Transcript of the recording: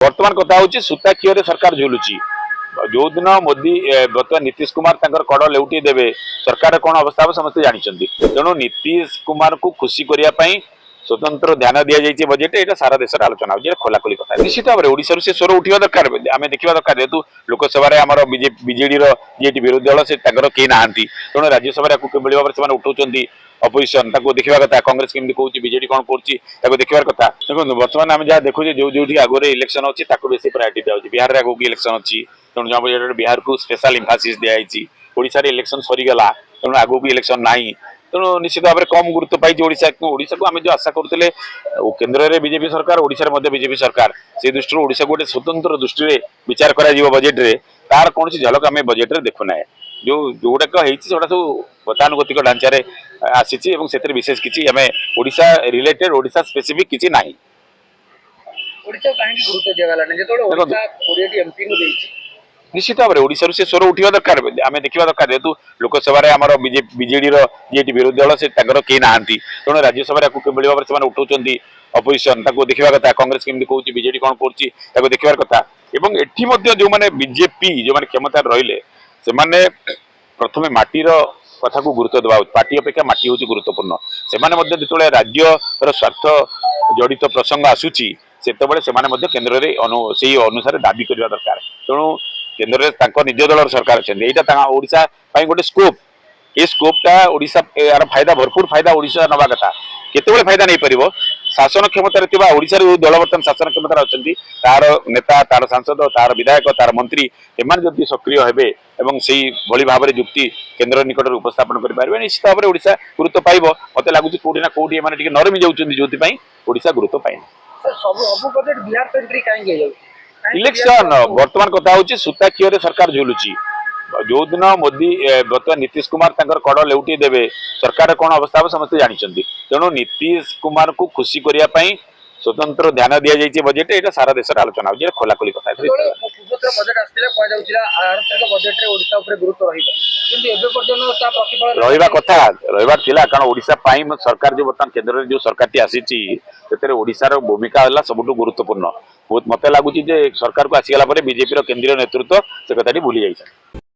वर्तमान कथा हूँ सूता खीर सरकार झुलुची जो दिन मोदी बर्तमान नीतीश कुमार कड़ लेउटी देवे सरकार कौन अवस्था हम समस्ते जानते तेणु नीतीश कुमार को खुशी करने स्वतंत्र ध्यान दि जाइए बजेट ये सारा देश आलोचना हो खोलाखोली कथा निश्चित भाव में ओडिशा से स्वर उठा दरकार आम देखा दरकार जेहतु लोकसभा आम बीजेडी जी विरोधी दल से कई ना तेणु राज्यसभा किभली भाव में उठाऊँ अपोजिशन देखा कथा कांग्रेस केमती कौन बीजेडी कौन कर देखा कथा देखो बर्तमान आम जहाँ देखुचे जो जो आगे इलेक्शन अच्छी बेस प्रायोरिटी दिया बिहार में आगे इलेक्शन अच्छी तेणु जहाँ बिहार को स्पेशल इंफासीस दिखाई ओडिशा इलेक्शन सरीगला तेणु आगू इलेक्शन ना तेणु निश्चित भाव में कम गुरुत्व पाई ओडिशा को आम जो आशा करते केन्द्र में बीजेपी सरकार ओडिशा बीजेपी सरकार से दृष्टि ओडिशा गोटे स्वतंत्र दृष्टि विचार कर बजेट रे तार कौन झलक आम बजेट रे देखुना जो जोटाक सब गतानुगतिक ढांचारे आसी विशेष किसी आम ओडिशा रिलेटेड ओडिशा स्पेसिफिक किसी ना निश्चित भाव में ओडिशा से स्वर उठा दरकार आम देखा दरकार जेहतु लोकसभा आम बीजेडी जी विरोधी दल से कई ना तेणु राज्यसभा किभली भाव में उठाऊँ अपोजिशन देखा कथा कांग्रेस केमती कौन बीजेडी कौन कर देखा कथा एटी जो मैंने बीजेपी जो मैंने क्षमता रही से प्रथम माटीर कथा को गुरुत्व देवा पार्टी अपेक्षा माटी हूँ गुरुत्वपूर्ण से राज्य स्वार्थ जड़ित प्रसंग आसूची से केन्द्र से अनुसार दाबी करने दरकार तेणु केन्द्र में निज दल सरकार अच्छा ओडिशा गोटे स्कोप ये स्कोपटा ओडिशा यार फायदा भरपूर फायदा ओडिशा नवा कथा केते फायदा नहीं पार शासन क्षमतार ओडिशा दल बर्तमान शासन क्षमतार अच्छा तार नेता तार सांसद तार विधायक तार मंत्री एम जब सक्रिय हे से भली भाव में जुक्ति केन्द्र निकट में उपस्थापन करेंगे निश्चित भाव में ओडिशा गुरुत्व पाइब मत लगुच कौटी ना कौटी नरमी जाऊँगी जो ओडिशा गुरुत्व पाए इलेक्शन वर्तमान कथा हूँ सूता खीर सरकार झुलुची जो दिन मोदी बर्तमान नीतीश कुमार कड़ लेउटी देवे सरकार कौन अवस्था हम समस्ते जानते तेणु नीतीश कुमार को खुशी करने स्वतंत्र ध्यान दि जाइए बजेट ये सारा देश आलोचना हो खोलाखोली कथा रहा कथा रहा कारण ओडिशा सरकार जो बर्तमान केन्द्र में जो सरकार आसी ओडिशार भूमिका है सबुठ गुरुत्वपूर्ण बहुत मत लगुच सरकार को आसीगला बीजेपी केन्द्रीय नेतृत्व से कथाटी भूली जाइए।